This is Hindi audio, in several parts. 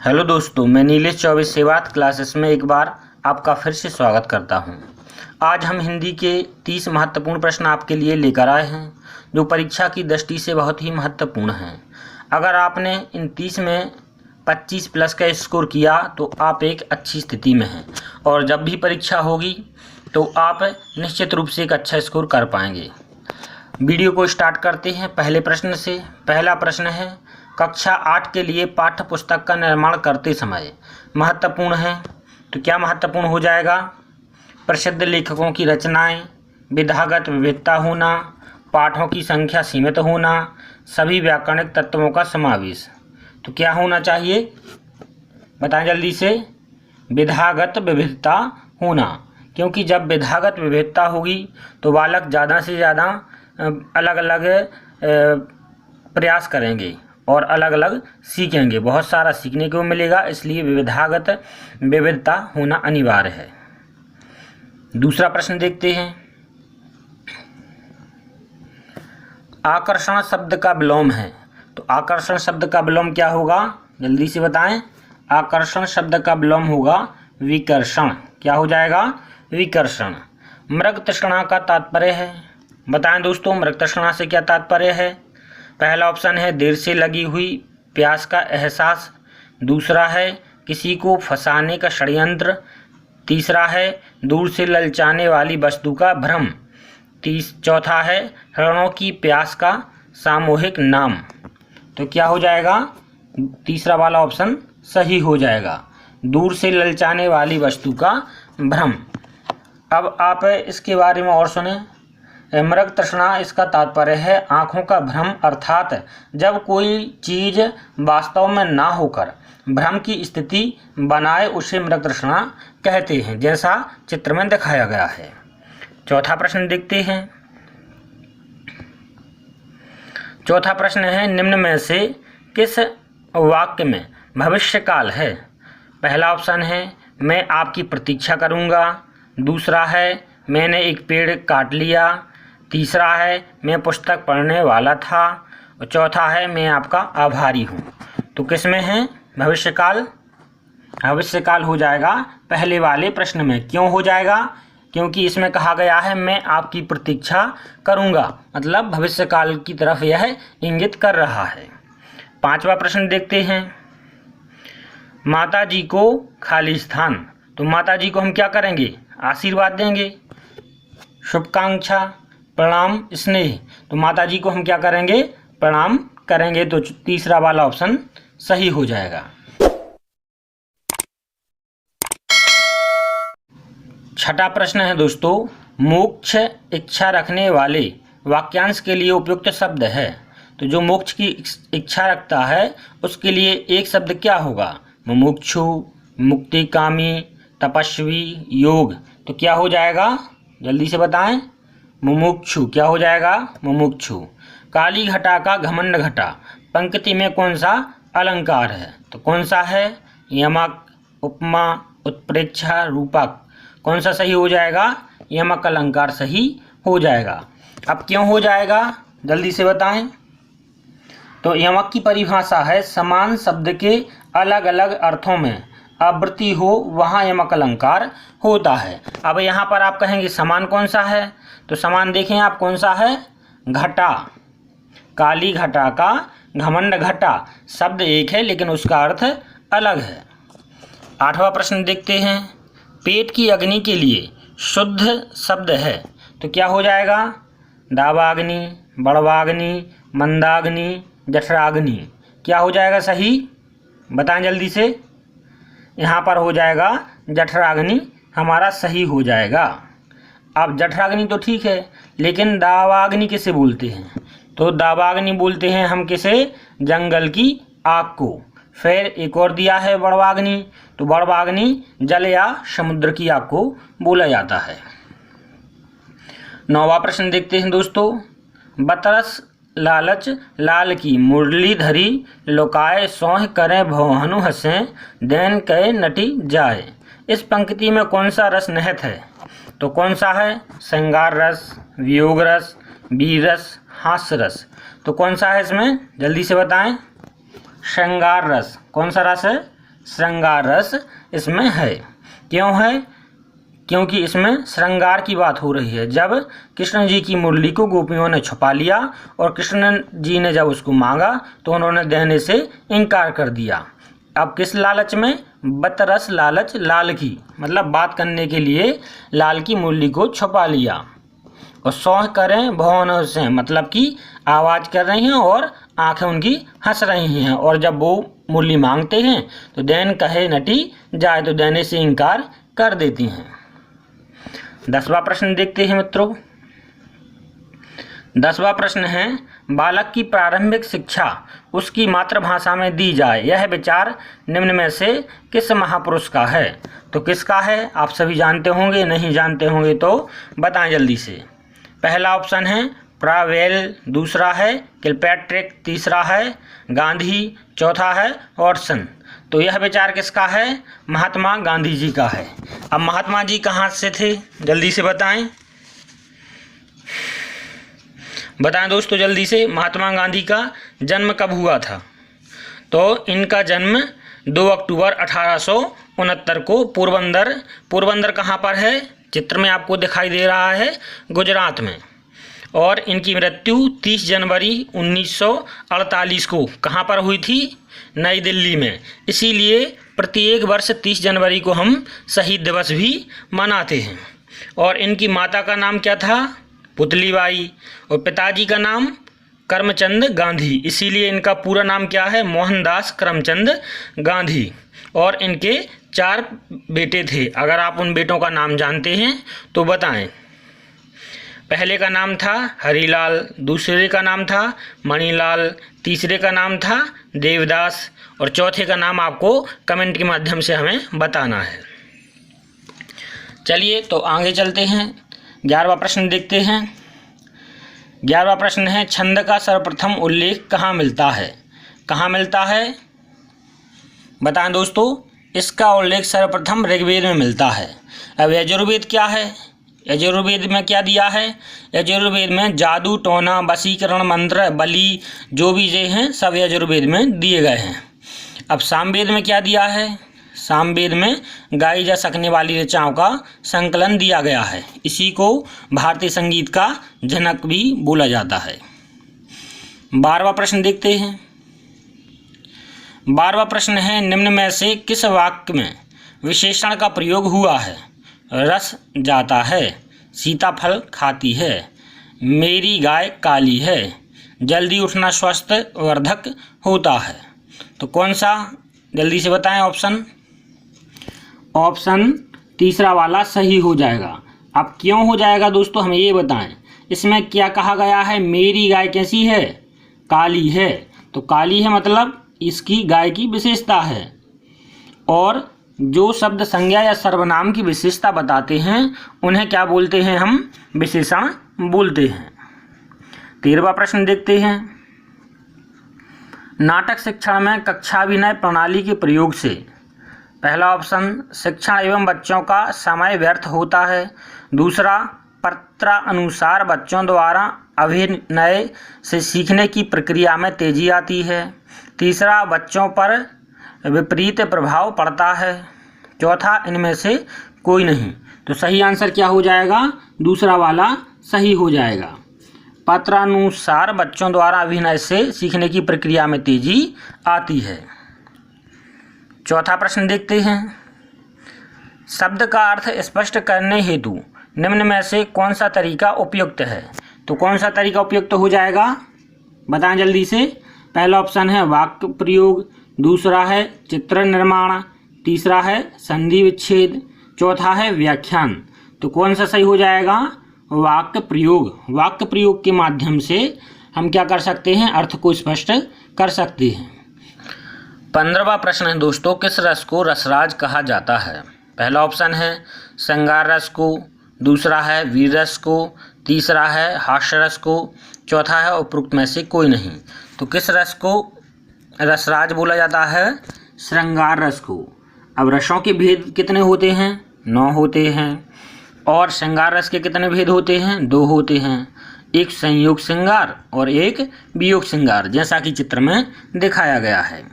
हेलो दोस्तों, मैं नीलेश चौबे सेवात क्लासेस में एक बार आपका फिर से स्वागत करता हूं। आज हम हिंदी के 30 महत्वपूर्ण प्रश्न आपके लिए लेकर आए हैं जो परीक्षा की दृष्टि से बहुत ही महत्वपूर्ण हैं। अगर आपने इन 30 में 25 प्लस का स्कोर किया तो आप एक अच्छी स्थिति में हैं और जब भी परीक्षा होगी तो आप निश्चित रूप से एक अच्छा स्कोर कर पाएंगे। वीडियो को स्टार्ट करते हैं पहले प्रश्न से। पहला प्रश्न है, कक्षा 8 के लिए पाठ्य पुस्तक का निर्माण करते समय महत्वपूर्ण है। तो क्या महत्वपूर्ण हो जाएगा? प्रसिद्ध लेखकों की रचनाएं, विधागत विविधता होना, पाठों की संख्या सीमित होना, सभी व्याकरणिक तत्वों का समावेश। तो क्या होना चाहिए, बताएं जल्दी से। विधागत विविधता होना, क्योंकि जब विधागत विविधता होगी तो बालक ज़्यादा से ज़्यादा अलग अलग प्रयास करेंगे और अलग अलग सीखेंगे, बहुत सारा सीखने को मिलेगा, इसलिए विधागत विविधता होना अनिवार्य है। दूसरा प्रश्न देखते हैं। आकर्षण शब्द का विलोम है। तो आकर्षण शब्द का विलोम क्या होगा, जल्दी से बताएं। आकर्षण शब्द का विलोम होगा विकर्षण। क्या हो जाएगा? विकर्षण। मृग तृष्णा का तात्पर्य है, बताएं दोस्तों मृग तृष्णा से क्या तात्पर्य है। पहला ऑप्शन है देर से लगी हुई प्यास का एहसास, दूसरा है किसी को फंसाने का षड्यंत्र, तीसरा है दूर से ललचाने वाली वस्तु का भ्रम, चौथा है हरणों की प्यास का सामूहिक नाम। तो क्या हो जाएगा? तीसरा वाला ऑप्शन सही हो जाएगा, दूर से ललचाने वाली वस्तु का भ्रम। अब आप इसके बारे में और सुने। मृग तृष्णा, इसका तात्पर्य है आँखों का भ्रम, अर्थात जब कोई चीज़ वास्तव में ना होकर भ्रम की स्थिति बनाए उसे मृग तृष्णा कहते हैं, जैसा चित्र में दिखाया गया है। चौथा प्रश्न देखते हैं। चौथा प्रश्न है, निम्न में से किस वाक्य में भविष्यकाल है। पहला ऑप्शन है मैं आपकी प्रतीक्षा करूँगा, दूसरा है मैंने एक पेड़ काट लिया, तीसरा है मैं पुस्तक पढ़ने वाला था और चौथा है मैं आपका आभारी हूँ। तो किस में है भविष्यकाल? भविष्यकाल हो जाएगा पहले वाले प्रश्न में। क्यों हो जाएगा? क्योंकि इसमें कहा गया है मैं आपकी प्रतीक्षा करूँगा, मतलब भविष्यकाल की तरफ यह इंगित कर रहा है। पांचवा प्रश्न देखते हैं। माता जी को खाली स्थान। तो माता जी को हम क्या करेंगे? आशीर्वाद देंगे, शुभकांक्षा, प्रणाम, स्नेह। तो माता जी को हम क्या करेंगे? प्रणाम करेंगे। तो तीसरा वाला ऑप्शन सही हो जाएगा। छठा प्रश्न है दोस्तों, मोक्ष इच्छा रखने वाले वाक्यांश के लिए उपयुक्त शब्द है। तो जो मोक्ष की इच्छा रखता है उसके लिए एक शब्द क्या होगा? मुमुक्षु, मुक्तिकामी, तपस्वी, योग। तो क्या हो जाएगा, जल्दी से बताएं। मुमुक्षु। क्या हो जाएगा? मुमुक्षु। काली घटा का घमंड घटा, पंक्ति में कौन सा अलंकार है? तो कौन सा है? यमक, उपमा, उत्प्रेक्षा, रूपक। कौन सा सही हो जाएगा? यमक अलंकार सही हो जाएगा। अब क्यों हो जाएगा, जल्दी से बताएं। तो यमक की परिभाषा है समान शब्द के अलग अलग अर्थों में आवृत्ति हो वहाँ यमक अलंकार होता है। अब यहाँ पर आप कहेंगे समान कौन सा है? तो समान देखें आप कौन सा है? घटा। काली घटा का घमंड घटा, शब्द एक है लेकिन उसका अर्थ अलग है। आठवां प्रश्न देखते हैं। पेट की अग्नि के लिए शुद्ध शब्द है। तो क्या हो जाएगा? दावाग्नि, बड़वाग्नि, मंदाग्नि, जठराग्नि। क्या हो जाएगा सही, बताएं जल्दी से। यहाँ पर हो जाएगा जठराग्नि हमारा सही हो जाएगा। अब जठराग्नि तो ठीक है, लेकिन दावाग्नि किसे बोलते हैं? तो दावाग्नि बोलते हैं हम किसे? जंगल की आग को। फिर एक और दिया है बड़वाग्नि, तो बड़वाग्नि जल या समुद्र की आग को बोला जाता है। नौवां प्रश्न देखते हैं दोस्तों। बतरस लालच लाल की मुरली धरी, लुकाए सोह करें भवहनु हंसें, दैन कहे नटी जाए। इस पंक्ति में कौन सा रस निहित है? तो कौन सा है? श्रृंगार रस, वियोग रस, वीर रस, हास्य रस। तो कौन सा है इसमें, जल्दी से बताएं। श्रृंगार रस। कौन सा रस है? श्रृंगार रस इसमें है। क्यों है? क्योंकि इसमें श्रृंगार की बात हो रही है। जब कृष्ण जी की मुरली को गोपियों ने छुपा लिया और कृष्ण जी ने जब उसको मांगा तो उन्होंने देने से इनकार कर दिया। अब किस लालच में? बतरस लालच लाल की, मतलब बात करने के लिए लाल की मुरली को छुपा लिया। और सौह करें भवन से, मतलब कि आवाज़ कर रही हैं और आंखें उनकी हंस रही हैं। और जब वो मुरली मांगते हैं तो देन कहे नटी जाए, तो देने से इनकार कर देती हैं। 10वां प्रश्न देखते हैं मित्रों। 10वां प्रश्न है, बालक की प्रारंभिक शिक्षा उसकी मातृभाषा में दी जाए, यह विचार निम्न में से किस महापुरुष का है? तो किसका है आप सभी जानते होंगे, नहीं जानते होंगे तो बताएं जल्दी से। पहला ऑप्शन है प्रावेल, दूसरा है किलपैट्रिक, तीसरा है गांधी, चौथा है ऑर्सन। तो यह विचार किसका है? महात्मा गांधी जी का है। अब महात्मा जी कहाँ से थे जल्दी से बताएं, बताएं दोस्तों जल्दी से। महात्मा गांधी का जन्म कब हुआ था? तो इनका जन्म 2 अक्टूबर 1869 को पोरबंदर कहाँ पर है? चित्र में आपको दिखाई दे रहा है, गुजरात में। और इनकी मृत्यु 30 जनवरी 1948 को कहाँ पर हुई थी? नई दिल्ली में। इसीलिए प्रत्येक वर्ष 30 जनवरी को हम शहीद दिवस भी मनाते हैं। और इनकी माता का नाम क्या था? पुतलीबाई। और पिताजी का नाम करमचंद गांधी। इसीलिए इनका पूरा नाम क्या है? मोहनदास करमचंद गांधी। और इनके 4 बेटे थे। अगर आप उन बेटों का नाम जानते हैं तो बताएं। पहले का नाम था हरीलाल, दूसरे का नाम था मणिलाल, तीसरे का नाम था देवदास और चौथे का नाम आपको कमेंट के माध्यम से हमें बताना है। चलिए तो आगे चलते हैं। 11वां प्रश्न देखते हैं। 11वां प्रश्न है, छंद का सर्वप्रथम उल्लेख कहाँ मिलता है? कहाँ मिलता है बताएं दोस्तों। इसका उल्लेख सर्वप्रथम ऋग्वेद में मिलता है। अब यजुर्वेद क्या है? यजुर्वेद में क्या दिया है? यजुर्वेद में जादू, टोना, वशीकरण, मंत्र, बलि जो भी ये हैं सब यजुर्वेद में दिए गए हैं। अब सामवेद में क्या दिया है? सामवेद में गाई जा सकने वाली ऋचाओं का संकलन दिया गया है। इसी को भारतीय संगीत का जनक भी बोला जाता है। 12वां प्रश्न देखते हैं। 12वां प्रश्न है, निम्न में से किस वाक्य में विशेषण का प्रयोग हुआ है? रस जाता है, सीताफल खाती है, मेरी गाय काली है, जल्दी उठना स्वास्थ्य वर्धक होता है। तो कौन सा जल्दी से बताएं ऑप्शन तीसरा वाला सही हो जाएगा। अब क्यों हो जाएगा दोस्तों हमें ये बताएं। इसमें क्या कहा गया है? मेरी गाय कैसी है? काली है। तो काली है मतलब इसकी गाय की विशेषता है। और जो शब्द संज्ञा या सर्वनाम की विशेषता बताते हैं उन्हें क्या बोलते हैं? हम विशेषण बोलते हैं। 13वां प्रश्न देखते हैं। नाटक शिक्षण में कक्षाभिनय प्रणाली के प्रयोग से पहला ऑप्शन शिक्षण एवं बच्चों का समय व्यर्थ होता है, दूसरा पत्रानुसार बच्चों द्वारा अभिनय से सीखने की प्रक्रिया में तेजी आती है, तीसरा बच्चों पर विपरीत प्रभाव पड़ता है, चौथा इनमें से कोई नहीं। तो सही आंसर क्या हो जाएगा? दूसरा वाला सही हो जाएगा। पत्रानुसार बच्चों द्वारा अभिनय से सीखने की प्रक्रिया में तेजी आती है। चौथा प्रश्न देखते हैं। शब्द का अर्थ स्पष्ट करने हेतु निम्न में से कौन सा तरीका उपयुक्त है? तो कौन सा तरीका उपयुक्त हो जाएगा बताएं जल्दी से। पहला ऑप्शन है वाक्य प्रयोग, दूसरा है चित्र निर्माण, तीसरा है संधि विच्छेद, चौथा है व्याख्यान। तो कौन सा सही हो जाएगा? वाक्य प्रयोग। वाक्य प्रयोग के माध्यम से हम क्या कर सकते हैं? अर्थ को स्पष्ट कर सकते हैं। 15वां प्रश्न है दोस्तों, किस रस को रसराज कहा जाता है? पहला ऑप्शन है श्रृंगार रस को, दूसरा है वीर रस को, तीसरा है हास्य रस को, चौथा है उपरोक्त में से कोई नहीं। तो किस रस को रसराज बोला जाता है? श्रृंगार रस को। अब रसों के भेद कितने होते हैं? 9 होते हैं। और श्रृंगार रस के कितने भेद होते हैं? 2 होते हैं, एक संयोग श्रृंगार और एक वियोग श्रृंगार, जैसा कि चित्र में दिखाया गया है।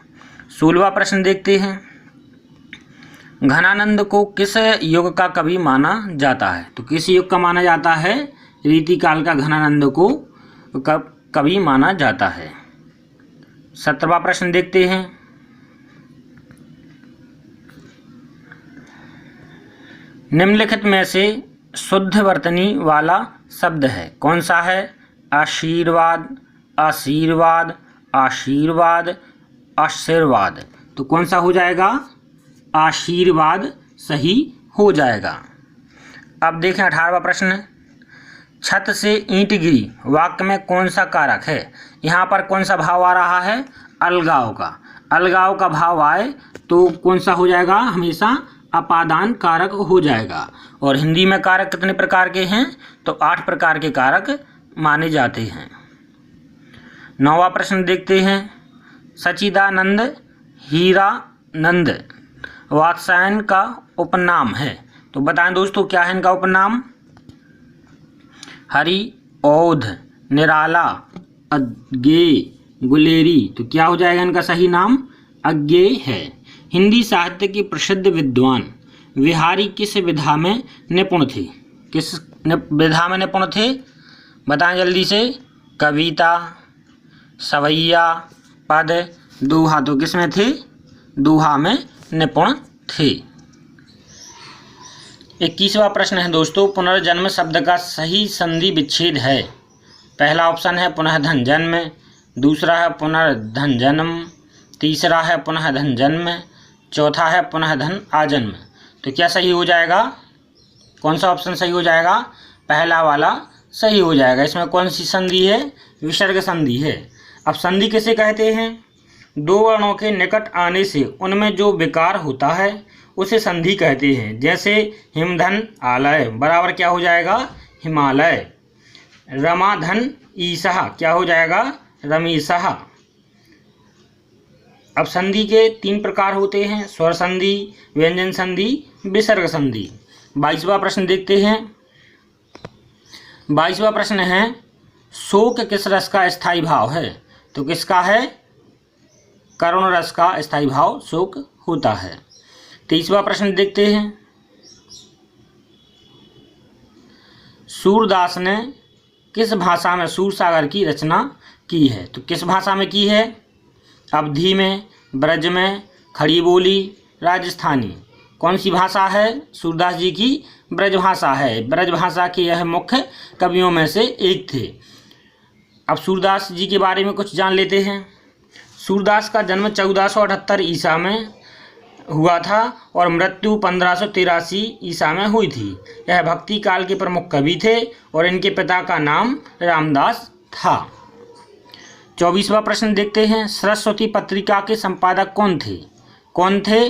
16वां प्रश्न देखते हैं। घनानंद को किस युग का कवि माना जाता है? तो किस युग का माना जाता है? रीतिकाल का घनानंद को कवि माना जाता है। 17वां प्रश्न देखते हैं। निम्नलिखित में से शुद्ध वर्तनी वाला शब्द है, कौन सा है? आशीर्वाद, आशीर्वाद, आशीर्वाद, आशीर्वाद। तो कौन सा हो जाएगा? आशीर्वाद सही हो जाएगा। अब देखें 18वां प्रश्न। छत से ईंट गिरी वाक्य में कौन सा कारक है? यहाँ पर कौन सा भाव आ रहा है? अलगाव का। अलगाव का भाव आए तो कौन सा हो जाएगा? हमेशा अपादान कारक हो जाएगा। और हिंदी में कारक कितने प्रकार के हैं? तो 8 प्रकार के कारक माने जाते हैं। 9वां प्रश्न देखते हैं। सच्चिदानंद हीरानंद वात्स्यायन का उपनाम है, तो बताएं दोस्तों क्या है इनका उपनाम? हरि, औध, निराला, अज्ञेय, गुलेरी। तो क्या हो जाएगा इनका सही नाम? अज्ञेय है। हिंदी साहित्य के प्रसिद्ध विद्वान विहारी किस विधा में निपुण थे? किस विधा में निपुण थे? बताएं जल्दी से। कविता, सवैया, पद, दोहा। तो किस में थे? दोहा में निपुण थे। 21वां प्रश्न है दोस्तों। पुनर्जन्म शब्द का सही संधि विच्छेद है। पहला ऑप्शन है पुनः धन जन्म, दूसरा है पुनर्धन जन्म, तीसरा है पुनः धन जन्म, चौथा है पुनः धन आजन्म। तो क्या सही हो जाएगा? कौन सा ऑप्शन सही हो जाएगा? पहला वाला सही हो जाएगा। इसमें कौन सी संधि है? विसर्ग संधि है। अब संधि किसे कहते हैं? दो वर्णों के निकट आने से उनमें जो विकार होता है उसे संधि कहते हैं। जैसे हिमधन आलय बराबर क्या हो जाएगा? हिमालय। रमाधन ईसा क्या हो जाएगा? रमीसह। अब संधि के 3 प्रकार होते हैं, स्वर संधि, व्यंजन संधि, विसर्ग संधि। 22वां प्रश्न देखते हैं। 22वां प्रश्न है शोक किस रस का स्थायी भाव है? तो किसका है? करुण रस का स्थायी भाव शोक होता है। 23वां प्रश्न देखते हैं। सूरदास ने किस भाषा में सूरसागर की रचना की है? तो किस भाषा में की है? अवधी में, ब्रज में, खड़ी बोली, राजस्थानी। कौन सी भाषा है? सूरदास जी की ब्रज भाषा है। ब्रज भाषा के यह मुख्य कवियों में से एक थे। अब सूरदास जी के बारे में कुछ जान लेते हैं। सूरदास का जन्म 1478 ईसा में हुआ था और मृत्यु 1583 ईसा में हुई थी। यह भक्ति काल के प्रमुख कवि थे और इनके पिता का नाम रामदास था। 24वां प्रश्न देखते हैं। सरस्वती पत्रिका के संपादक कौन थे? कौन थे?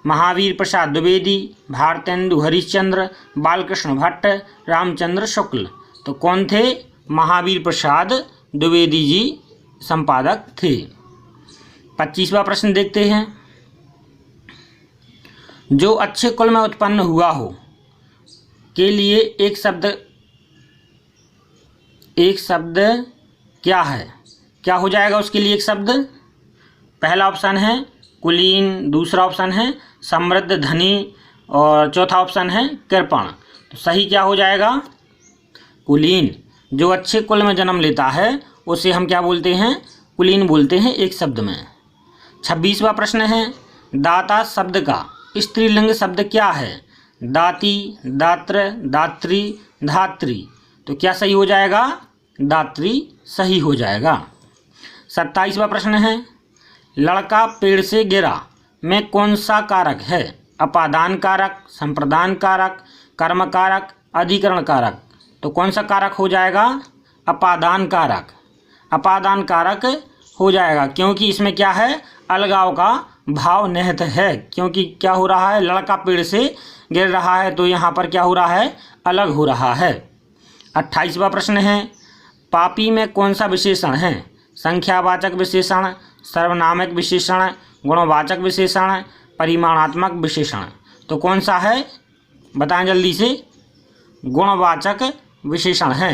महावीर प्रसाद द्विवेदी, भारतेंदु हरिश्चंद्र, बालकृष्ण भट्ट, रामचंद्र शुक्ल। तो कौन थे? महावीर प्रसाद द्विवेदी जी संपादक थे। 25वां प्रश्न देखते हैं। जो अच्छे कुल में उत्पन्न हुआ हो के लिए एक शब्द क्या है? क्या हो जाएगा उसके लिए एक शब्द? पहला ऑप्शन है कुलीन, दूसरा ऑप्शन है समृद्ध धनी और चौथा ऑप्शन है कृपण। तो सही क्या हो जाएगा? कुलीन। जो अच्छे कुल में जन्म लेता है उसे हम क्या बोलते हैं? कुलीन बोलते हैं एक शब्द में। 26वां प्रश्न है। दाता शब्द का स्त्रीलिंग शब्द क्या है? दाती, दात्र, दात्री, धात्री। तो क्या सही हो जाएगा? दात्री सही हो जाएगा। 27वां प्रश्न है। लड़का पेड़ से गिरा में कौन सा कारक है? अपादान कारक, संप्रदान कारक, कर्म कारक, अधिकरण कारक। तो कौन सा कारक हो जाएगा? अपादान कारक। अपादान कारक हो जाएगा क्योंकि इसमें क्या है? अलगाव का भाव निहित है। क्योंकि क्या हो रहा है? लड़का पेड़ से गिर रहा है तो यहाँ पर क्या हो रहा है? अलग हो रहा है। 28वां प्रश्न है। पापी में कौन सा विशेषण है? संख्यावाचक विशेषण, सर्वनामक विशेषण, गुणवाचक विशेषण, परिमाणात्मक विशेषण। तो कौन सा है? बताएं जल्दी से। गुणवाचक विशेषण है।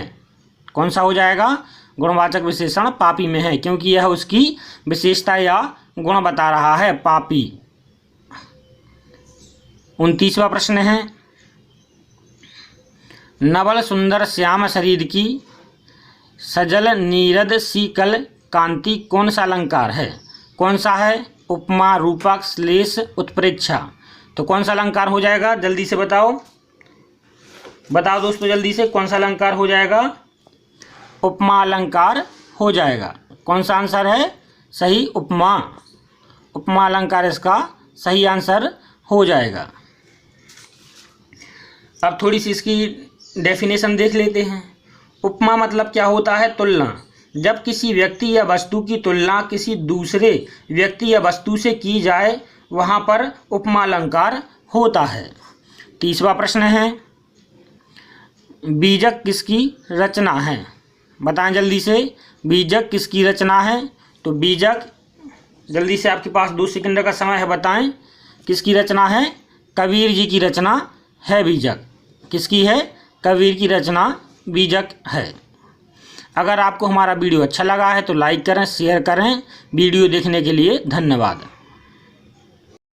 कौन सा हो जाएगा? गुणवाचक विशेषण पापी में है क्योंकि यह उसकी विशेषता या गुण बता रहा है। पापी। 29वां प्रश्न है, नवल सुंदर श्याम शरीर की सजल नीरद शीकल कांति कौन सा अलंकार है? कौन सा है? उपमा, रूपक, श्लेष, उत्प्रेक्षा। तो कौन सा अलंकार हो जाएगा? जल्दी से बताओ दोस्तों, जल्दी से कौन सा अलंकार हो जाएगा? उपमा अलंकार हो जाएगा। कौन सा आंसर है सही? उपमा अलंकार इसका सही आंसर हो जाएगा। अब थोड़ी सी इसकी डेफिनेशन देख लेते हैं। उपमा मतलब क्या होता है? तुलना। जब किसी व्यक्ति या वस्तु की तुलना किसी दूसरे व्यक्ति या वस्तु से की जाए वहाँ पर उपमा अलंकार होता है। 30वां प्रश्न है, बीजक किसकी रचना है? बताएं जल्दी से, बीजक किसकी रचना है? तो बीजक, जल्दी से, आपके पास 2 सेकंड का समय है, बताएं किसकी रचना है? कबीर जी की रचना है बीजक। किसकी है? कबीर की रचना बीजक है। अगर आपको हमारा वीडियो अच्छा लगा है तो लाइक करें, शेयर करें। वीडियो देखने के लिए धन्यवाद।